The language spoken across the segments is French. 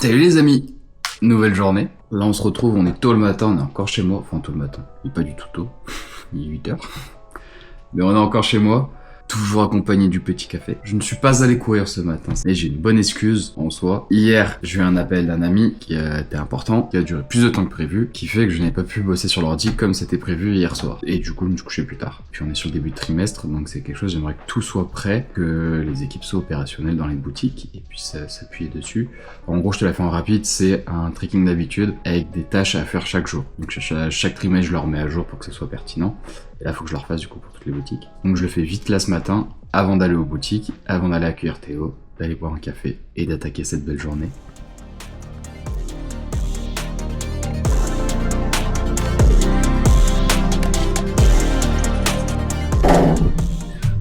Salut les amis, nouvelle journée. Là on se retrouve, on est tôt le matin, on est encore chez moi. Enfin tôt le matin, il est pas du tout tôt, il est 8h. Mais on est encore chez moi, toujours accompagné du petit café. Je ne suis pas allé courir ce matin, mais j'ai une bonne excuse en soi. Hier, j'ai eu un appel d'un ami qui était important, qui a duré plus de temps que prévu, qui fait que je n'ai pas pu bosser sur l'ordi comme c'était prévu hier soir. Et du coup, je me suis couché plus tard. Puis on est sur le début de trimestre, donc c'est quelque chose, j'aimerais que tout soit prêt, que les équipes soient opérationnelles dans les boutiques, et puis s'appuyer dessus. En gros, je te la fais en rapide, c'est un tracking d'habitude avec des tâches à faire chaque jour. Donc chaque trimestre, je le remets à jour pour que ce soit pertinent. Et là, il faut que je le refasse du coup pour toutes les boutiques. Donc je le fais vite là ce matin, avant d'aller aux boutiques, avant d'aller accueillir Théo, d'aller boire un café et d'attaquer cette belle journée.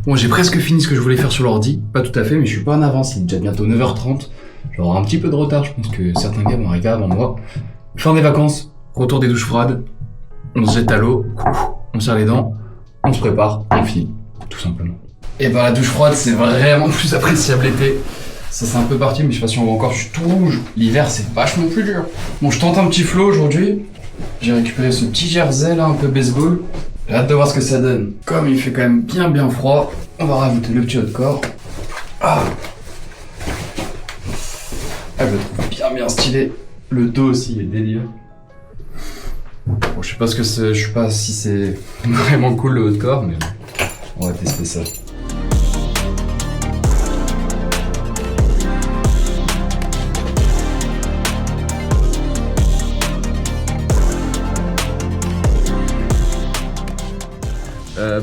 Bon, j'ai presque fini ce que je voulais faire sur l'ordi. Pas tout à fait, mais je suis pas en avance. Il est déjà bientôt 9h30. J'aurai un petit peu de retard. Je pense que certains gars vont arriver avant moi. Fin des vacances, retour des douches froides. On se jette à l'eau, on serre les dents, on se prépare, on file, tout simplement. Et ben la douche froide, c'est vraiment plus appréciable l'été. Ça c'est un peu parti, mais je sais pas si on voit encore, je suis tout rouge. L'hiver, c'est vachement plus dur. Bon, je tente un petit flow aujourd'hui. J'ai récupéré ce petit jersey là, un peu baseball. J'ai hâte de voir ce que ça donne. Comme il fait quand même bien froid, on va rajouter le petit haut de corps. Ah, je le trouve bien stylé. Le dos aussi, il est délire. Bon, je sais pas ce que c'est, je sais pas si c'est vraiment cool le haut de corps, mais on va tester ça.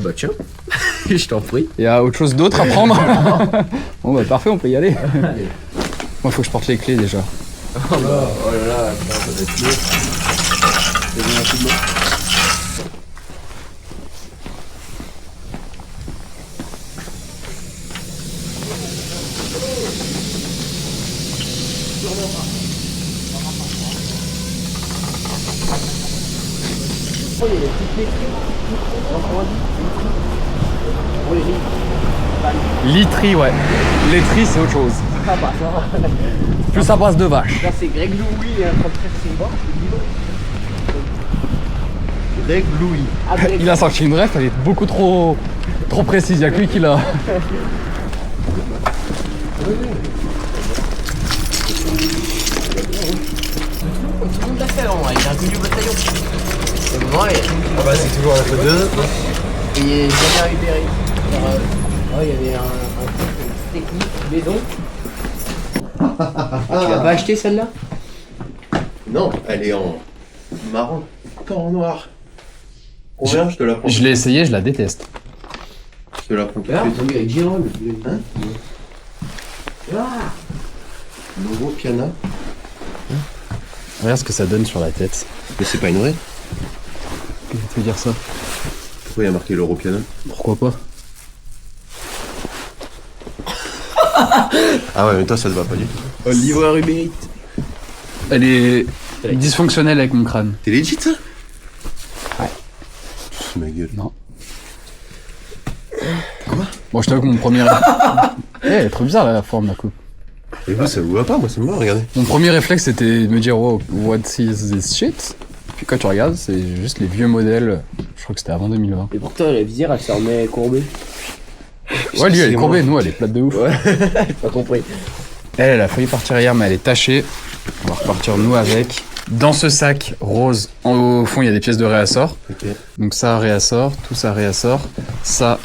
Bah tiens, je t'en prie. Il y a autre chose d'autre à prendre? Bon bah parfait, on peut y aller. Moi faut que je porte les clés déjà. Oh là là, ça va être lourd. C'est bien rapidement. Literie, ouais. Literie, c'est autre chose. Ah bah ça. Plus à base de vache. Là c'est Greg Louis et un train de c'est bon. Greg Louis. Ah, Greg. Il a sorti une ref, elle est beaucoup trop précise, y'a que lui qui l'a. Tout le monde l'a fait en vrai, il a reconnu le bataillon. C'est vrai. Ah bah c'est toujours la faute de. Et j'ai jamais récupéré. Il y avait un technique maison. Tu l'as pas acheté celle-là? Non, elle est en marron, pas en noir. Combien je te la prends? Je l'ai essayé, je la déteste. Je te la prends tout de Là, suite. on tombé avec Giron. Hein? Ah, Logo piano. Regarde ce que ça donne sur la tête. Mais c'est pas une vraie. Qu'est-ce que tu veux dire ça? Pourquoi il y a marqué l'euro piano? Pourquoi pas? Ah ouais, mais toi ça te va pas du tout. livreur Uber Eats. Elle est dysfonctionnelle avec mon crâne. T'es legit ça? Ouais. C'est ma gueule. Non. Bon, je t'avoue que mon premier... elle est trop bizarre la forme de la coupe. Et vous ça vous va pas? Moi ça me va, regardez. Mon premier réflexe c'était de me dire wow, what is this shit? Puis quand tu regardes, c'est juste les vieux modèles. Je crois que c'était avant 2020. Et pourtant la visière elle se remet courbée. Ouais, lui elle est courbée, nous elle est plate de ouf. Ouais, j'ai pas compris. Elle a failli partir hier, mais elle est tachée. On va repartir nous avec. Dans ce sac rose, au fond il y a des pièces de réassort. Ok. Donc ça réassort, tout ça réassort. Ça.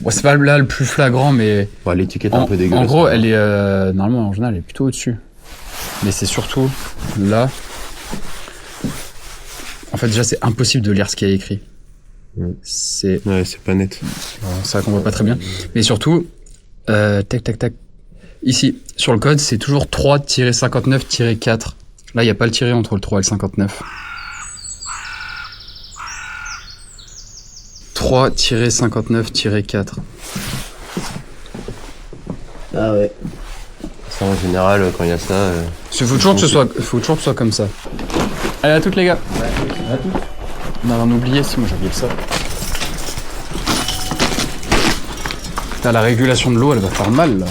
Bon, c'est pas là le plus flagrant, mais. Bon, l'étiquette est un peu En dégueulasse. gros, elle est normalement en général, elle est plutôt au-dessus. Mais c'est surtout là. En fait, déjà, c'est impossible de lire ce qu'il y a écrit. C'est Ouais, c'est pas net. ça qu'on voit pas très bien. Mais surtout, tac. Ici, sur le code, c'est toujours 3-59-4. Là, il n'y a pas le tiré entre le 3 et le 59. 3-59-4. Ah ouais. Ça en général, quand il y a ça. Il faut toujours que ce soit comme ça. Allez, à toutes les gars. À tout. On a rien oublié, si moi j'ai oublié ça. Putain, la régulation de l'eau, elle va faire mal là.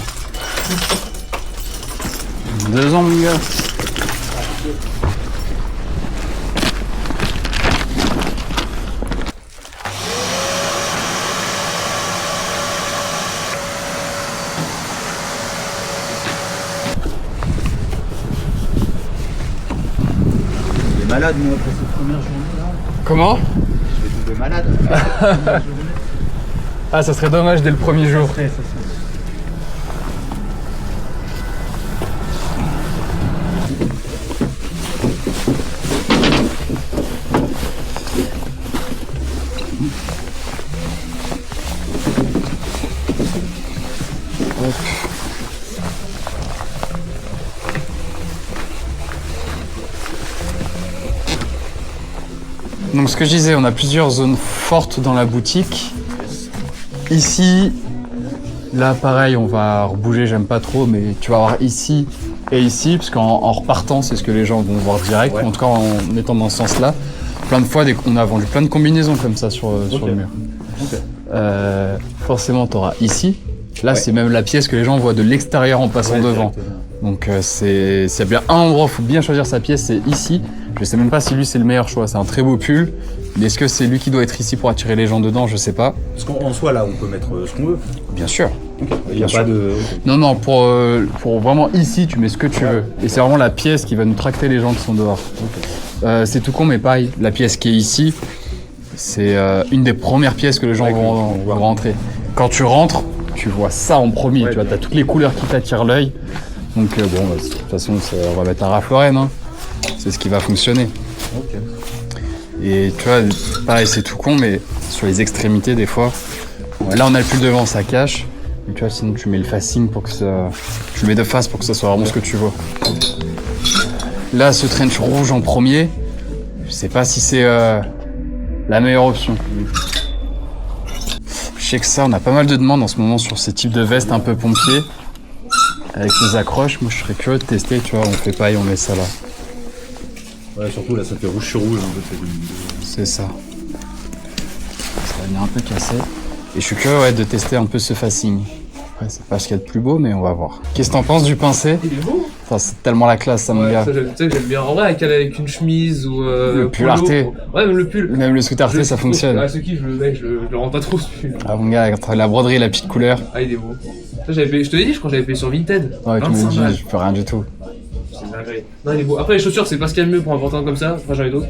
2 ans, mon gars. Il est malade, moi, après cette première journée là. Comment? Je vais tomber malade. Ah, ça serait dommage dès le premier jour. Donc ce que je disais, on a plusieurs zones fortes dans la boutique. Ici, là pareil, on va rebouger, j'aime pas trop, mais tu vas voir ici et ici, parce qu'en repartant, c'est ce que les gens vont voir direct, en tout cas en étant dans ce sens-là. Plein de fois, on a vendu plein de combinaisons comme ça sur le mur. Forcément, tu auras ici. Là, c'est même la pièce que les gens voient de l'extérieur en passant devant. Donc s'il y a bien un endroit où il faut bien choisir sa pièce, c'est ici. Je sais même pas si lui c'est le meilleur choix, c'est un très beau pull. Mais est-ce que c'est lui qui doit être ici pour attirer les gens dedans? Je sais pas. Parce qu'en soi là, on peut mettre ce qu'on veut. Bien sûr. Il n'y a pas de... Non, non, pour vraiment ici, tu mets ce que tu veux. Et c'est vraiment la pièce qui va nous tracter les gens qui sont dehors. C'est tout con, mais pareil, la pièce qui est ici, c'est une des premières pièces que les gens vont rentrer. Quand tu rentres, tu vois ça en premier, tu vois, t'as toutes les couleurs qui t'attirent l'œil. Donc bon, de toute façon, on va mettre un Ralph Lauren, hein. C'est ce qui va fonctionner. Et tu vois, pareil, c'est tout con, mais sur les extrémités, des fois, là on a le pull devant, ça cache. Mais tu vois, sinon tu mets le facing pour que ça... Tu le mets de face pour que ça soit vraiment ce que tu vois. Là, ce trench rouge en premier, je sais pas si c'est la meilleure option. Je sais que ça, on a pas mal de demandes en ce moment sur ces types de vestes un peu pompiers. Avec les accroches, moi je serais curieux de tester, tu vois, on fait pareil, on met ça là. Ouais, surtout là, ça fait rouge sur rouge. C'est ça. Ça va venir un peu cassé. Et je suis curieux de tester un peu ce facing. Ouais, c'est pas ce qu'il y a de plus beau, mais on va voir. Qu'est-ce que t'en penses du pincé? Il est beau. Enfin, c'est tellement la classe, ça, mon gars. Ça, tu sais que j'aime bien. En vrai, avec une chemise ou. Le pull polo. Arte. Ouais, même le pull. Même le scout Arte, ça fonctionne. Ah, ce kiff, je le rends pas trop ce pull. Ah, mon gars, entre la broderie et la petite couleur. Ah, il est beau. Ça, je te l'ai dit, je crois que j'avais payé sur Vinted. Ouais, tu me 25 dis, balles. je peux rien du tout. C'est dingue. Non, il est beau. Après, les chaussures, c'est pas ce qu'il y a de mieux pour un pantalon comme ça. Après, j'en ai d'autres.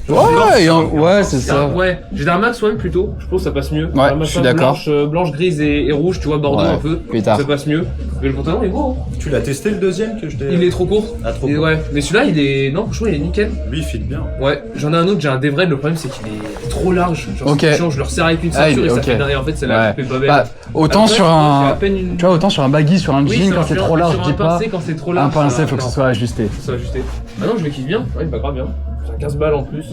Ouais, c'est ça. Ouais, j'ai des Air Max même plutôt. Je pense que ça passe mieux. Ouais, Air Max je suis d'accord. Blanche, grise et rouge, tu vois, bordeaux Ouais, un peu. pétard. Ça passe mieux. Mais le pantalon est beau. Hein. Tu l'as testé le deuxième que je t'ai... Il est trop court. Ah, trop Et court. ouais, mais celui-là, il est. Non, franchement, il est nickel. Lui, il fit bien. Ouais, j'en ai un autre, j'ai un Devred, le problème c'est qu'il est trop large. Genre, Ok. je le resserre avec une Ah, ceinture et ça ok. fait derrière. En fait, c'est la Ouais. coupe est pas belle. Bah, autant Après, sur j'ai à un... peine une- Tu vois, autant sur un baggy, sur un Oui, jean, sur quand un- c'est sur trop un- large, sur je dis un pas. pincé, quand c'est trop Un large. pincé, faut que ce non, soit ajusté. faut ajusté. Ah non, je le kiffe bien. Ouais, bah grave bien. C'est 15 balles en plus.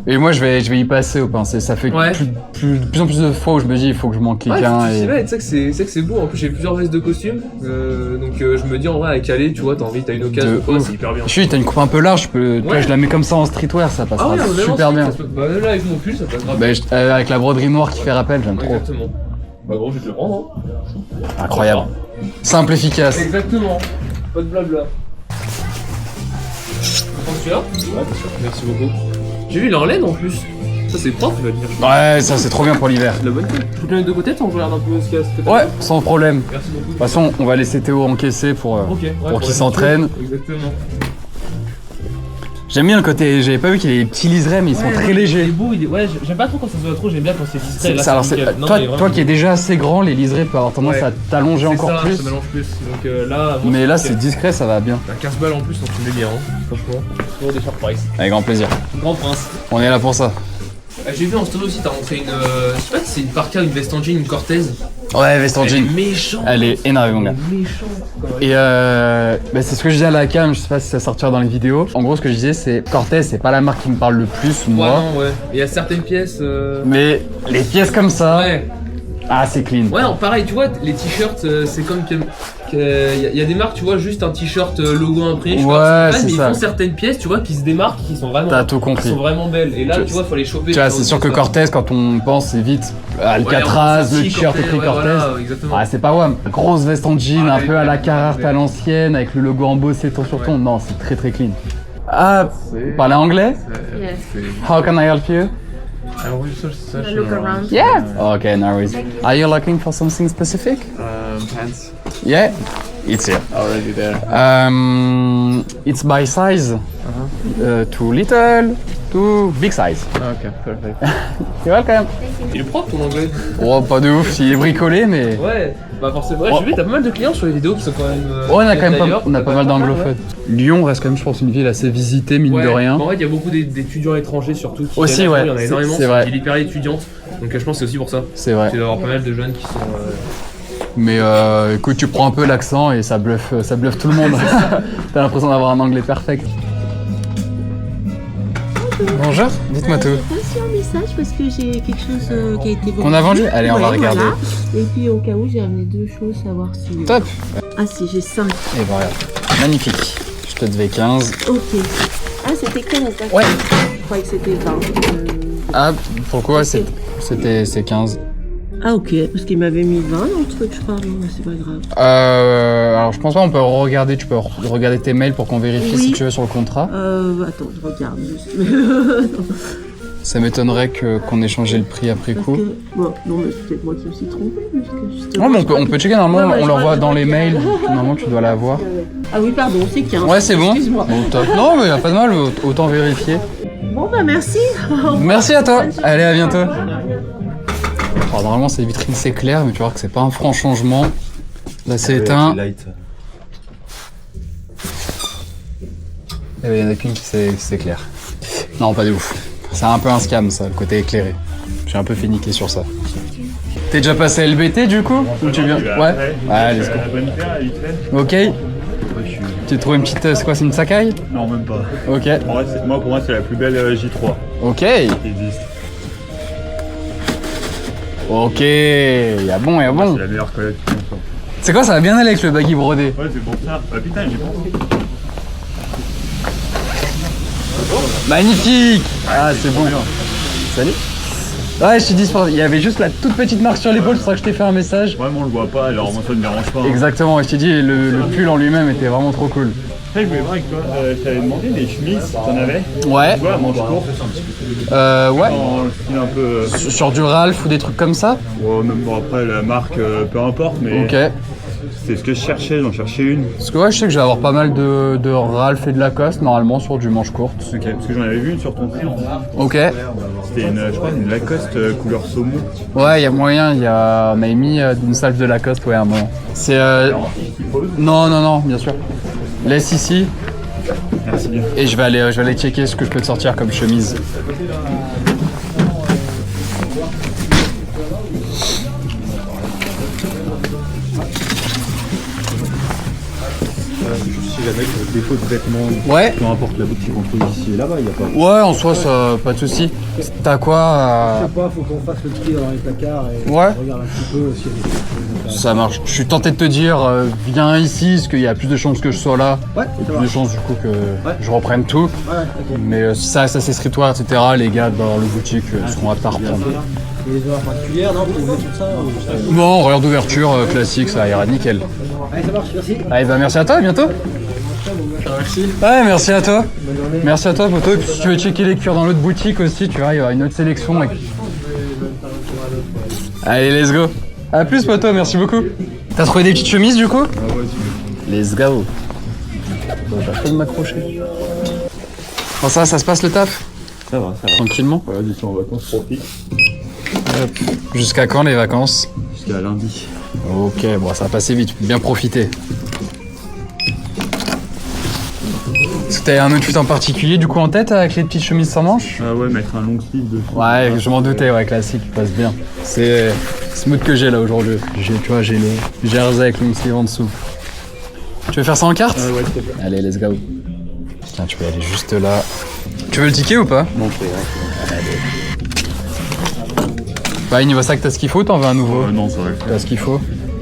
Et moi, je vais y passer au pincé. Ça fait Ouais. de plus en plus de fois où je me dis, il faut que je manque Ouais, quelqu'un. c'est Et... vrai, tu sais que c'est beau. En plus, j'ai plusieurs vestes de costume. Donc, je me dis en vrai, avec Calais, tu vois, t'as une occasion. De ou quoi, ouf. c'est hyper bien. Je suis, t'as une coupe un peu large, tu vois, Ouais. je la mets comme ça en streetwear, ça Ah passera ouais, vraiment, super bien. Bah, là, avec mon pull, ça passe grave. Bah, avec la broderie noire qui fait rappel, j'aime trop. Exactement. Bah, gros, je vais te le prendre. Hein. Incroyable. Simple, efficace. Exactement. Pas de blabla. Prends celui-là. Ouais, bien sûr. Merci beaucoup. J'ai vu, il est en laine en plus. Ça, c'est propre, il va dire. Ouais, ça c'est trop bien pour l'hiver. De la bonne tête. Je peux te le mettre de côté, tant que je regarde un peu ce qu'il y a. Ouais, sans problème. De Merci beaucoup. toute façon, on va laisser Théo encaisser pour Ok, ouais, qu'il la s'entraîne. culture. Exactement. J'aime bien le côté, j'avais pas vu qu'il y avait des petits liserés, mais ils sont très Il est légers. beau, ouais, j'aime pas trop quand ça se voit trop, j'aime bien quand c'est discret. Là, Alors, c'est nickel. Non, toi, il est vraiment toi qui es déjà assez grand, les liserés peuvent avoir tendance Ouais. à t'allonger c'est encore ça, plus. Ça mélange plus. Donc là, moi, Mais là, nickel. c'est discret, ça va bien. T'as 15 balles en plus, donc tu mets bien, hein, franchement. Toujours des sharp price. Avec grand plaisir. Grand prince. On est là pour ça. J'ai vu en story aussi, t'as montré une. Je sais pas si c'est une parka, une veste en jean, une Cortez. Ouais, veste en Elle jean. est méchante. Elle est énervée, mon gars. Elle est méchante. Et bah, c'est ce que je disais à la cam, je sais pas si ça sortira dans les vidéos. En gros, ce que je disais, c'est Cortez, c'est pas la marque qui me parle le plus, moi. Ouais, non, ouais. Il y a certaines pièces. Mais les pièces comme ça, Ouais. Ah, c'est clean. Ouais, non, pareil, tu vois, les t-shirts, c'est comme y a des marques, tu vois, juste un t-shirt logo imprimé. Ouais, c'est mais ça. ils font certaines pièces, tu vois, qui se démarquent, qui sont vraiment, T'as tout compris. qui sont vraiment belles. Et là, tu vois, faut les choper. Tu vois, c'est sûr que Cortez, quand on pense, c'est vite Alcatraz, le t-shirt écrit Cortez. Voilà, exactement. Ah, c'est pas WAM. Grosse veste en jean, un Ouais, peu à la ouais, Carhartt ouais. à l'ancienne, avec le logo embossé ton sur ton. Non, c'est très très clean. Ah, vous parlez anglais? Yes. How can I help you? Look around. Yeah. Okay, no worries. Are you looking for something specific? Pants Yeah, it's here. already there. It's by size. Too little, too big size. Okay, perfect. You're welcome. Il est propre ton anglais. Oh, pas de ouf, il est bricolé, mais. Ouais, bah forcément. Ouais, Oh. j'ai vu, t'as pas mal de clients sur les vidéos qui sont quand même. Ouais, on a quand même d'ailleurs, on a pas mal d'anglophones. Lyon reste quand même, je pense, une ville assez visitée, mine Ouais, de rien. En fait, il y a beaucoup d'étudiants étrangers surtout. Qui Aussi, viennent à ouais, Lyon, il y en a c'est- énormément. c'est vrai. Il est hyper étudiante. Donc je pense que c'est aussi pour ça. C'est vrai. C'est d'avoir pas mal de jeunes qui sont. Mais écoute, tu prends un peu l'accent et ça bluffe tout le monde. T'as l'impression d'avoir un anglais perfect. Bonjour, dites-moi tout. J'ai reçu un message parce que j'ai quelque chose qui a été vendu. Qu'on a vendu? Allez, on va regarder. Voilà. Et puis au cas où, j'ai ramené 2 choses, savoir si... Top. Ah si, j'ai 5. Et voilà, magnifique. Je te devais 15. Ok. Ah, c'était 15, d'accord. Ouais. Je croyais que c'était 20. Ah, pourquoi c'est 15? Ah ok, parce qu'il m'avait mis 20 dans le truc, je crois. Non, mais c'est pas grave. Alors je pense pas, on peut regarder, tu peux regarder tes mails pour qu'on vérifie Oui. si tu veux sur le contrat. Attends, je regarde juste. Ça m'étonnerait qu'on ait changé le prix après Parce coup. que... Bon, non, mais c'est peut-être moi qui me suis trompée. Parce que justement, Ouais, mais je crois on que- peut checker, normalement, Ouais, ouais, on je l'envoie crois- dans je les crois mails. que- Normalement, tu dois l'avoir. Ah oui, pardon, c'est 15. Ouais, c'est bon. Excuse-moi. Bon, top. Non, mais y a pas de mal, autant vérifier. Bon, bah merci. Merci à toi. Allez, à bientôt. Alors, normalement, ces vitrines c'est clair, mais tu vois que c'est pas un franc changement. Là, c'est éteint. Light. Il y en a qu'une qui c'est clair. Non, pas de ouf. C'est un peu un scam, ça, le côté éclairé. J'ai un peu fait niquer sur ça. T'es déjà passé LBT du coup? Ou tu viens? Ouais. Ouais, let's go. Ok. Tu trouves une petite. C'est quoi? C'est une Sakai? Non, même pas. Ok. Pour moi, c'est la plus belle J3 Ok. qui existe. Ok. Y'a bon, y'a bon. C'est la meilleure collection. Ça. C'est quoi? Ça va bien aller avec le baggy brodé. Ouais, c'est pour ça. Ah putain, j'ai pensé. Magnifique. Ah, c'est bon. Salut. Ouais, je suis dispo. Il y avait juste la toute petite marque sur l'épaule, c'est pour ça que je t'ai fait un message. Vraiment, on le voit pas, alors moi, ça ne me dérange pas. Exactement, et je t'ai dit, le pull en lui-même était vraiment trop cool. Après, je voulais voir avec toi, je t'avais demandé des chemises, t'en avais? Ouais. Tu vois, à manches courtes, Ouais. dans le style un peu. Sur du Ralph ou des trucs comme ça? Ouais, même bon, après, la marque, peu importe, mais. Ok. C'est ce que je cherchais, j'en cherchais une. Parce que ouais, je sais que je vais avoir pas mal de Ralph et de Lacoste normalement sur du manche courte. Ok, parce que j'en avais vu une sur ton site. Ok. C'était une, je crois, une Lacoste couleur saumon. Ouais, il y a moyen, on avait mis une salve de Lacoste, ouais, à un moment. C'est. Non, bien sûr. Laisse ici. Merci bien. Et je vais aller checker ce que je peux te sortir comme chemise. Si jamais tu as des défaut de vêtements, Ouais. peu importe la boutique qu'on trouve ici et là-bas, il n'y a pas. Ouais, en soi, ça, pas de soucis. T'as quoi Je sais pas, faut qu'on fasse le tri dans les placards et Ouais. on regarde un petit peu s'il y a des choses. Ça marche. Je suis tenté de te dire, viens ici, parce qu'il y a plus de chances que je sois là. Ouais, Et ça plus va. de chances du coup que je reprenne tout. Ouais, ok. Mais ça c'est streetwear, etc. Les gars dans le boutique seront aptes à reprendre. Et les heures particulières, non, pour ouvrir tout ça ou... Bon, horaire d'ouverture classique, ça ira nickel. Allez, ça marche, merci. Allez, bah merci à toi, à bientôt. Merci. Ouais, merci à toi. Bonne journée. Merci à toi, poto. Et puis si tu veux checker les cuirs dans l'autre boutique aussi, tu vois, il y aura une autre sélection. Allez, let's go. À plus, poto, merci beaucoup. T'as trouvé des petites chemises du coup? Ah ouais, Let's go. Bon, j'ai pas de m'accrocher. Bon, ça se passe le taf? ça va. Tranquillement. Voilà, du coup, en vacances, profite. Jusqu'à quand les vacances? Jusqu'à lundi. Ok, bon, ça va passer vite, bien profiter. Est-ce que t'as un outfit en particulier du coup en tête avec les petites chemises sans manches? Ah ouais, mettre un long sleeve dessus. Ouais, je m'en doutais, ouais, classique, il passe bien. C'est ce mood que j'ai là aujourd'hui. Tu vois, j'ai le jersey avec long sleeve en dessous. Tu veux faire ça en carte? Ah ouais, c'est bien. Allez, let's go. Tiens, tu peux aller juste là. Tu veux le ticket ou pas? Bon, c'est grave. Bah, niveau sac, t'as ce qu'il faut, t'en veux un nouveau? Non, ça va le T'as faire. ce qu'il faut.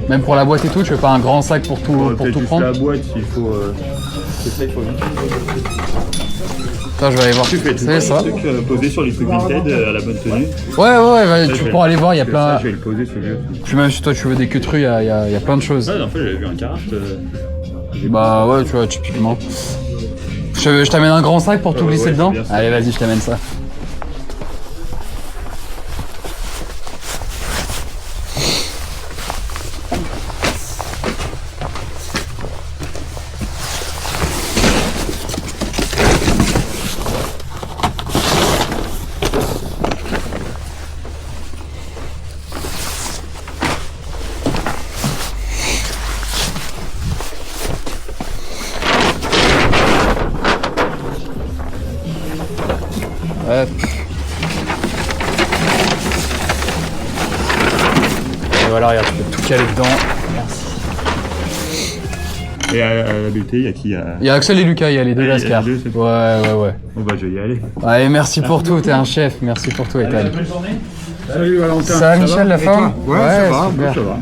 Même pour la boîte et tout, tu veux pas un grand sac pour tout, pour Peut-être tout juste prendre? la boîte, il faut... C'est ça, il faut vite. Attends, je vais aller voir. Tu fais tout C'est ça. le truc posé sur les trucs Vinted à la bonne tenue. Ouais, Ça, tu je pourras aller voir, il y a Ça, plein. je vais le poser celui-là. Puis même si toi tu veux des queutrus, il y a plein de choses. Ouais, en fait, j'avais vu un carafe. Bah ouais, tu vois, typiquement. Je t'amène un grand sac pour tout glisser ouais, dedans? c'est bien ça. Allez, vas-y, je t'amène ça. Hop. Et voilà, regarde, tu peux tout caler dedans. Et à la BT, il y a qui Il y a Axel et Lucas, il y a les deux Ah, il y a Lascar. les deux, c'est Ouais. Bon bah je vais y aller. Allez, merci pour tout, t'es un chef. Merci pour tout, Ethan. Salut Valentin. Ça va, Michel, la Et forme? toi? Ouais, ça va, super. bon, ça va.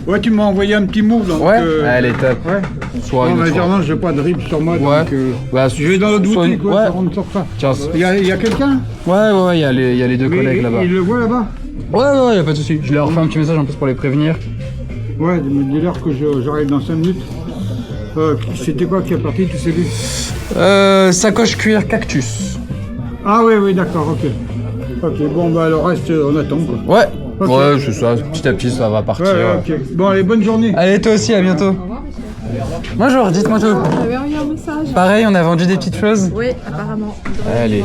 Ouais, tu m'as envoyé un petit move donc. Ouais, allez, top. Ouais. Soir, Bon, une bah, autre non, j'ai pas de rib sur moi Ouais. donc. Bah, Je vais dans l'autre soit boutique, une- ouais, ouais. ça rentre sur ça. Tiens, Il y a quelqu'un? ouais, il y a les deux Mais collègues là-bas. Il le voit là-bas? Ouais, y a pas de souci. Je leur refais un petit message en plus pour les prévenir. Ouais, dis-leur que j'arrive dans 5 minutes. C'était quoi qui est parti, tu sais lui? Sacoche cuir cactus. Ah oui, d'accord, ok. Ok, bon bah le reste on attend quoi. Ouais. Ok. Ouais, c'est ça. Petit à petit, ça va partir. Ouais, ok. Bon allez, bonne journée. Allez, toi aussi, à bientôt. Bonjour, dites-moi tout. J'avais envoyé un message. Pareil, on a vendu des petites choses. Oui, apparemment. Allez.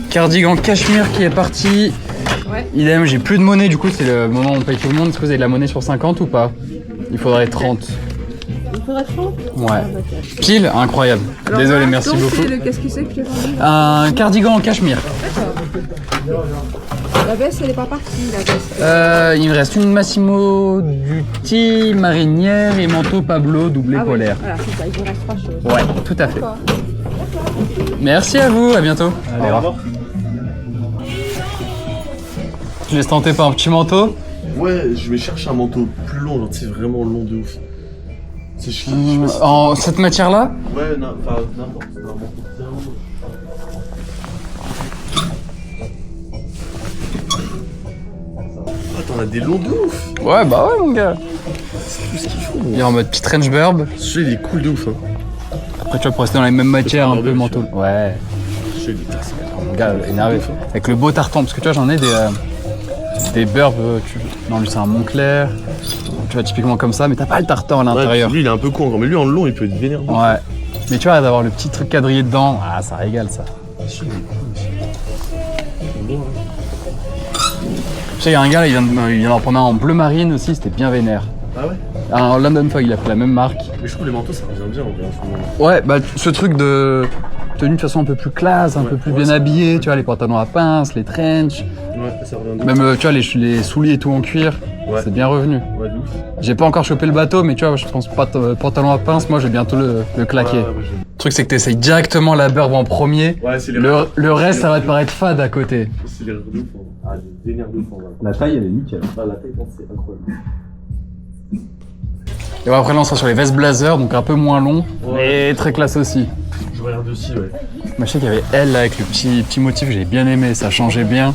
Cardigan cachemire qui est parti. Ouais. Idem, j'ai plus de monnaie, du coup, c'est le moment où on paye tout le monde. Est-ce que vous avez de la monnaie sur 50 ou pas? Il faudrait 30. Il faudrait 30. Ouais. Pile, incroyable. Alors Désolé, là, merci donc, beaucoup. Qu'est-ce que c'est que tu as vendu? Un cardigan en cachemire. La veste, elle est pas partie, la veste. Il me reste une Massimo Dutti, marinière et manteau Pablo doublé Ah oui, polaire. voilà, c'est ça, il vous reste 3 choses. Ouais, tout à fait. D'accord. Merci à vous, à bientôt. Allez, au revoir. Je laisse tenter par un petit manteau. Ouais, je vais chercher un manteau plus long, genre, c'est vraiment long de ouf. C'est chiant. En cette matière-là? Ouais, enfin, n'importe, un manteau bien long. Ah, t'en as des longs de ouf. Ouais, bah ouais, mon gars. C'est tout ce qu'il faut. Il est en mode petit trench burb. Celui-là, il est cool de ouf. Hein. Après, tu vas pour rester dans les mêmes matières, un peu burber, manteau. Ouais. Celui-là, il est classe. Mon gars, énervé. Avec le beau tartan, parce que tu vois, j'en ai des burbs. Non, lui, c'est un Montclair. Tu vois, typiquement comme ça, mais t'as pas le tartan à l'intérieur. Ouais, lui, il est un peu con encore, mais lui, en long, il peut être vénère. Ouais. Mais tu vois, d'avoir le petit truc quadrillé dedans, ah, ça régale ça. Tu sais, il y a un gars, il vient d'en prendre un en bleu marine aussi, c'était bien vénère. Ah ouais? Un London Fog, il a pris la même marque. Mais je trouve les manteaux, ça revient bien en vrai, en ce moment. Ouais, bah ce truc de tenue de façon un peu plus classe, un peu plus bien habillé, tu vois, les pantalons à pince, les trench, Ouais, ça revient bien. même tu vois, les souliers et tout en cuir, Ouais. c'est bien revenu. Ouais, de ouf. J'ai pas encore chopé le bateau, mais tu vois, je pense pas pantalon à pince, moi je vais bientôt le claquer. Ouais, j'aime. Le truc, c'est que t'essayes directement la burb en premier. Ouais, c'est les Le reste, ça va te paraître fade à côté. C'est les rêves de ouf. Hein. Ah, les vénères de ouf en vrai. La taille, elle est nickel. Ah, la taille, c'est incroyable. Et ouais, après là, on sera sur les vestes blazer, donc un peu moins long, mais très classe aussi. Je regarde aussi, ouais. Moi, je sais qu'il y avait elle là avec le petit motif, j'ai bien aimé, ça changeait bien.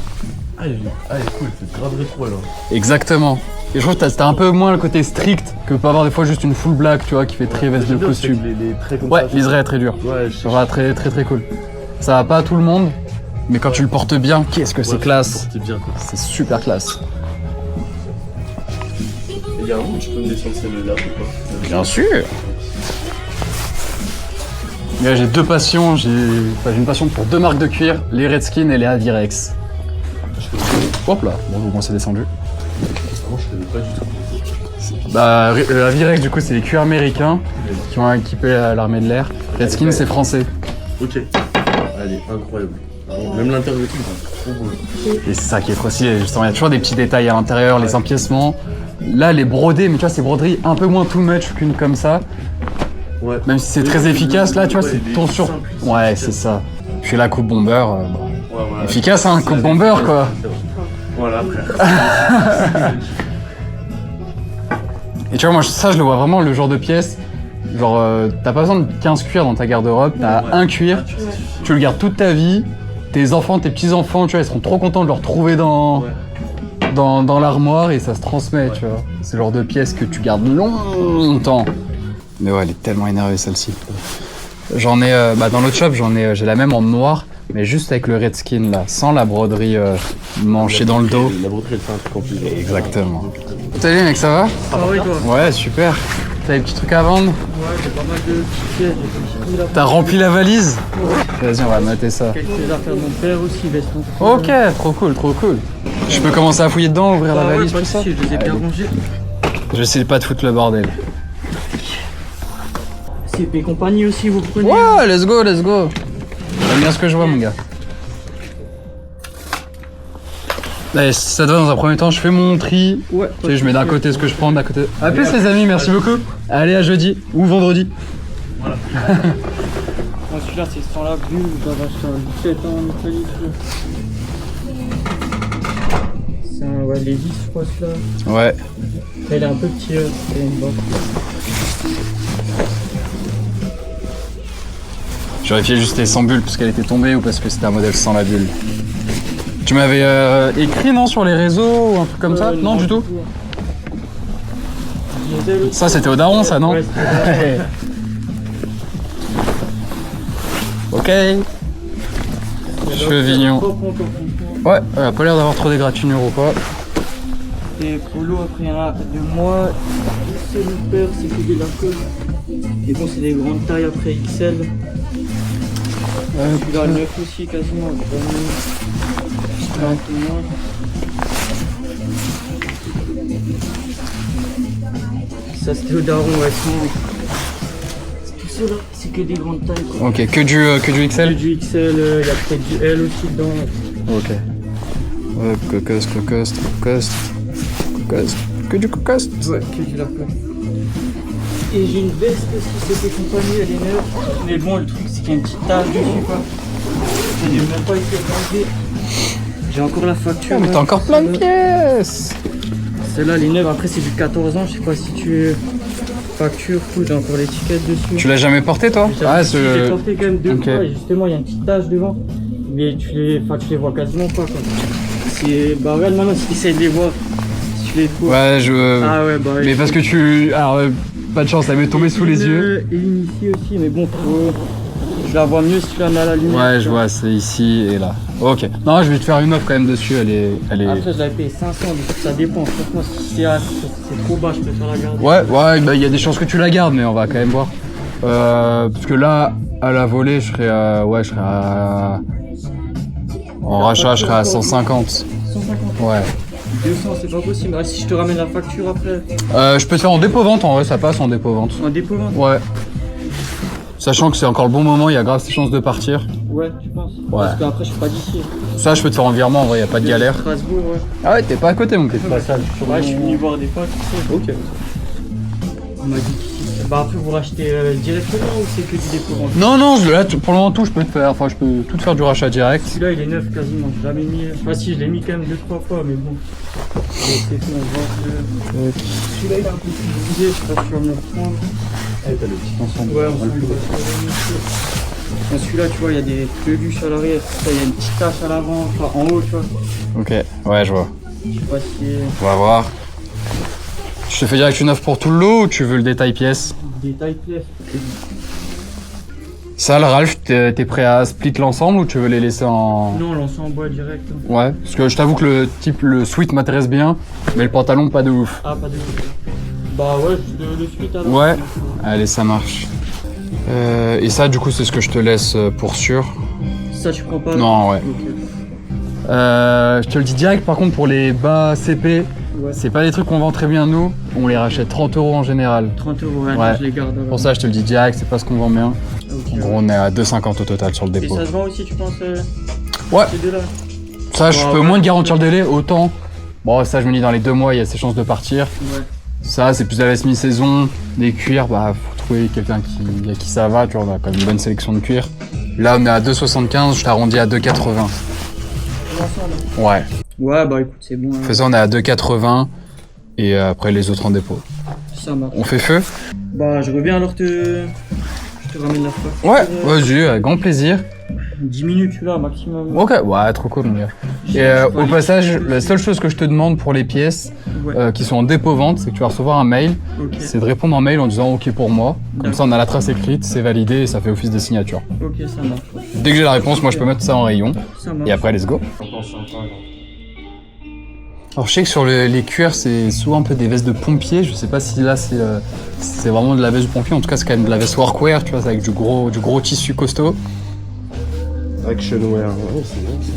Ah, elle est cool, c'est grave rétro, alors. Exactement. Et je trouve que t'as un peu moins le côté strict que peut avoir des fois juste une full black, tu vois, qui fait très veste de J'aime bien costume. les traits comme Ouais, ça. liseré très dur. Ouais, je sais. Ça va très cool. Ça va pas à tout le monde, mais quand tu le portes bien, qu'est-ce que c'est classe. C'est bien, quoi. C'est super classe. Et il y a un moment où tu peux me descendre celle-là ou pas? Bien sûr. Là, j'ai deux passions. J'ai une passion pour deux marques de cuir, les Redskins et les Avirex. Hop là, bon, au moins c'est descendu. Vraiment, je connais pas du tout. Bah, Avirex, du coup, c'est les cuirs américains qui ont équipé l'armée de l'air. Redskins, c'est français. Ok. Elle est incroyable. Même l'intérieur et tout, c'est trop beau. Et c'est ça qui est trop stylé, justement. Il y a toujours des petits détails à l'intérieur, les empiècements. Là, les brodés, mais tu vois, ces broderies un peu moins too much qu'une comme ça. Ouais. Même si c'est très efficace, là, tu vois, c'est ton sur. Ouais, c'est ça. Je fais la coupe bomber. Ouais, voilà. Efficace, hein, coupe bomber, quoi. Voilà, frère. Et tu vois, moi, ça, je le vois vraiment le genre de pièce. Genre, t'as pas besoin de 15 cuirs dans ta garde-robe, t'as un cuir, tu le gardes toute ta vie. Tes enfants, tes petits-enfants, tu vois, ils seront trop contents de le retrouver dans l'armoire et ça se transmet, tu vois. C'est le genre de pièce que tu gardes longtemps. Mais ouais, elle est tellement énervée, celle-ci. J'en ai, dans l'autre shop, j'ai la même en noir, mais juste avec le redskin, là, sans la broderie manchée dans le dos. La broderie, elle fait un truc en plus. Exactement. Salut mec, ça va? Ça va et toi? Ouais, super. T'as des petits trucs à vendre? Ouais, j'ai pas mal de petits pièges, j'ai des petits trucs là. T'as rempli la valise? Vas-y, on va mater ça. Quelques affaires de mon père aussi, veston. Ok, trop cool, trop cool. Je peux commencer à fouiller dedans, ouvrir la valise, pas tout de ça? soucis, je les ai bien rangés. J'essaie pas de foutre le bordel. CP compagnie aussi, vous prenez? Ouais, let's go, let's go. J'aime bien ce que je vois, mon gars. Allez, si ça te va, dans un premier temps, je fais mon tri. Ouais. Tu sais, je mets d'un côté ce que je prends, d'un côté. A plus les amis, merci beaucoup. Allez, à jeudi ou vendredi. Voilà. Moi, celui-là, c'est ce temps-là, vu, je dois acheter un 17 ans en Italie. C'est un Levi's, je crois, celui-là. Ouais. Là, il est un peu petit, c'est une boîte. Je vérifiais juste les sans bulles parce qu'elle était tombée ou parce que c'était un modèle sans la bulle. Tu m'avais écrit, non, sur les réseaux ou un truc comme ça? Non, du tout. Ça, c'était au daron, ça, non? Ouais, c'était Ok. Cheveux Vignon. Ouais, elle a pas l'air d'avoir trop d'égratignures ou quoi. Et polo, après, il y en a de moi. C'est mon père, c'est que des Lacoste. Et bon, c'est des grandes tailles après XL. Celui-là, 9 aussi, quasiment. Un peu moins. Ça, c'était au daron, ouais. C'est tout ça là, c'est que des grandes tailles, quoi. Ok, que du XL? Il y a du XL, il y a peut-être du L aussi dedans. Ok. Ouais, cocoste. Que du cocoste. Ouais, que du Lacoste. Et j'ai une veste aussi, c'était compagnie, elle est neuve. Mais bon, le truc, c'est qu'il y a une petite tache dessus, quoi. Je n'ai même pas été rangée. J'ai encore la facture. Oh, mais t'as encore plein de pièces. Celle-là, elle est neuve. Après, c'est du 14 ans. Je sais pas si tu facture, tout. J'ai encore l'étiquette dessus. Tu l'as jamais porté, toi? J'ai porté quand même deux okay. fois. Et justement, il y a une petite tache devant. Mais tu les vois quasiment pas, quoi. Bah, regarde maintenant si tu essayes de les voir. Si tu les trouves. Ouais, Ah ouais, bah ouais. Mais parce que tu... Alors, pas de chance, ça m'est tombé sous les yeux. Et une ici aussi, mais bon, je la vois mieux si tu la mets à la lumière. Ouais, je vois, c'est ici et là. Ok. Non, je vais te faire une offre quand même dessus, elle est... Après, je l'avais payé 500, donc ça dépend. Franchement, si c'est trop bas, je préfère la garder. Ouais, bah il y a des chances que tu la gardes, mais on va quand même voir. Parce que là, à la volée, je serais à... En rachat, je serais à 150. 150 Ouais. 200, c'est pas possible. Si je te ramène la facture après. Je peux te faire en dépôt-vente, en vrai, ça passe en dépôt-vente. En dépôt-vente? Ouais. Sachant que c'est encore le bon moment, il y a grave ses chances de partir. Ouais, tu penses? Ouais. Parce qu'après, je suis pas d'ici. Ça, je peux te faire en virement, en vrai, y a pas de galère. Strasbourg, ouais. Ah ouais, t'es pas à côté, mon petit. Ouais, je suis venu voir des potes, tu sais. Ok. On m'a dit qu'ici. Bah après, vous rachetez directement ou c'est que du dépôt-vente? Non, là, pour le moment, tout, je peux te faire. Enfin, je peux tout te faire du rachat direct. Celui-là, il est neuf quasiment. Je l'ai jamais mis. Enfin, si, je l'ai mis quand même 2-3 fois, mais bon. C'est tout, on voit que. Celui-là, il est un peu plus usé, je sais pas si tu vas me le prendre. Ah, t'as le petit ensemble. Ouais, on s'en va. Celui-là, tu vois, il y a des peluches à l'arrière. Il y a une petite tache à l'avant, enfin en haut, tu vois. Ok, ouais, je vois. Je sais pas si. On va voir. Je te fais direct une offre pour tout le lot ou tu veux le détail pièce? Détail pièce. Ça, le Ralph, t'es prêt à split l'ensemble ou tu veux les laisser en... Non, lancer en bois direct. Ouais, parce que je t'avoue que le sweat m'intéresse bien, mais le pantalon, pas de ouf. Ah, pas de ouf. Bah ouais, le suite alors. Ouais, allez, ça marche. Et ça, du coup, c'est ce que je te laisse pour sûr. Ça, tu prends pas? Non, ouais. Okay. Je te le dis direct, par contre, pour les bas CP, ouais. C'est pas des trucs qu'on vend très bien nous, on les rachète 30 € en général. 30 €, ouais, ouais. Je les garde. Pour ça, je te le dis direct, c'est pas ce qu'on vend bien. Okay, en gros, on est à 2,50 au total sur le dépôt. Et ça se vend aussi, tu penses ouais. Ces deux-là? Ça, je peux moins te garantir le délai, autant. Bon, ça, je me dis, dans les 2 mois, il y a ses chances de partir. Ouais. Ça, c'est plus à la mi-saison. Des cuirs, bah, faut trouver quelqu'un à qui ça va, tu vois, on a quand même une bonne sélection de cuir. Là, on est à 2,75, je t'arrondis à 2,80. Ouais. Ouais, bah écoute, c'est bon. Faisant, on est à 2,80 et après les autres en dépôt. Ça marche. On fait feu? Bah, je reviens alors je te ramène la fois. Ouais, vas-y, avec grand plaisir. 10 minutes, je suis là, maximum. Ok, ouais, trop cool, mon gars. Et au passage, la seule chose que je te demande pour les pièces qui sont en dépôt-vente, c'est que tu vas recevoir un mail. Ok. C'est de répondre en mail en disant OK pour moi. Comme ça, on a la trace écrite, c'est validé et ça fait office de signature. Ok, ça marche. Dès que j'ai la réponse, moi, je peux mettre ça en rayon. Ça marche. Et après, let's go. Alors, je sais que sur les cuirs, c'est souvent un peu des vestes de pompier. Je sais pas si là, c'est vraiment de la veste de pompier. En tout cas, c'est quand même de la veste workwear, tu vois, c'est avec du gros tissu costaud. Actionwear, ouais, c'est bien ça.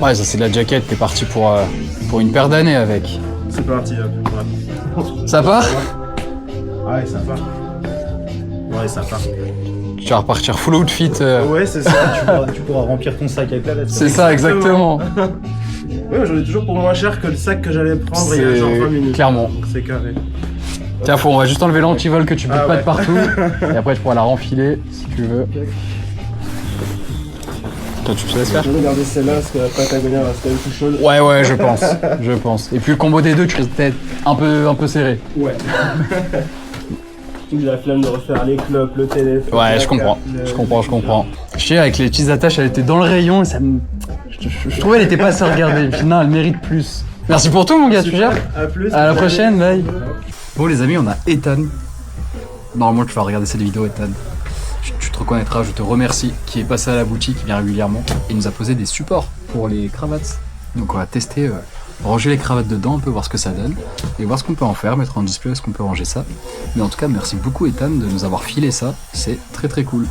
Ouais, ça c'est de la jaquette, t'es parti pour une paire d'années avec. C'est parti, là. Ça part? Ouais, ça part. Ouais, ça part. Tu vas repartir full outfit. Ouais, c'est ça, tu pourras remplir ton sac avec la veste. C'est ça, exactement. Ouais, j'en ai toujours pour moins cher que le sac que j'allais prendre il y a genre 20 minutes. Clairement. Donc c'est carré. Tiens, on va juste enlever l'antivol que tu peux pas ouais. de partout. Et après, tu pourras la renfiler si tu veux. Toi, tu te laisses faire? Je vais garder celle-là parce que la Patagonia reste quand même plus chaude. Ouais, je pense. Et puis le combo des deux, tu risques d'être un peu serré. Ouais. J'ai la flemme de refaire les clopes, le téléphone. Ouais, je comprends. Je sais, avec les petites attaches, elle était dans le rayon et ça me... Je trouvais qu'elle était pas assez regardée. Et puis non, elle mérite plus. Merci pour tout, mon gars, tu gères? À plus. À la prochaine, bye. Bon, les amis, on a Ethan. Normalement, tu vas regarder cette vidéo, Ethan. Tu te reconnaîtras, je te remercie, qui est passé à la boutique, qui vient régulièrement, et nous a posé des supports pour les cravates. Donc on va tester, ranger les cravates dedans, un peu voir ce que ça donne, et voir ce qu'on peut en faire, mettre en display, est-ce qu'on peut ranger ça. Mais en tout cas, merci beaucoup Ethan de nous avoir filé ça, c'est très cool.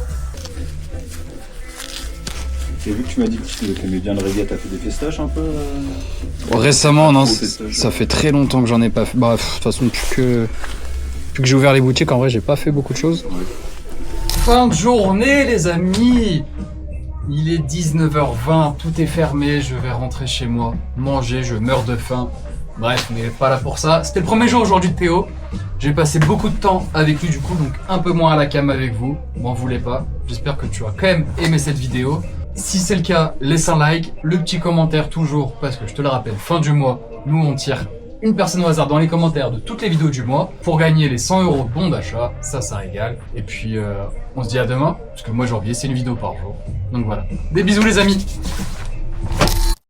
J'ai vu que tu m'as dit que tu aimais bien le reggae, t'as fait des festaches un peu Récemment, non, ça fait très longtemps que j'en ai pas fait. Bah, de toute façon, depuis que j'ai ouvert les boutiques, en vrai, j'ai pas fait beaucoup de choses. Fin de journée, les amis! Il est 19h20, tout est fermé, je vais rentrer chez moi, manger, je meurs de faim. Bref, on n'est pas là pour ça. C'était le premier jour aujourd'hui de Théo. J'ai passé beaucoup de temps avec lui du coup, donc un peu moins à la cam avec vous. M'en voulez pas. J'espère que tu as quand même aimé cette vidéo. Si c'est le cas, laisse un like, le petit commentaire toujours, parce que je te le rappelle, fin du mois, nous on tire une personne au hasard dans les commentaires de toutes les vidéos du mois pour gagner les 100 € de bon d'achat, ça régale. Et puis on se dit à demain, parce que moi janvier c'est une vidéo par jour. Donc voilà, des bisous les amis.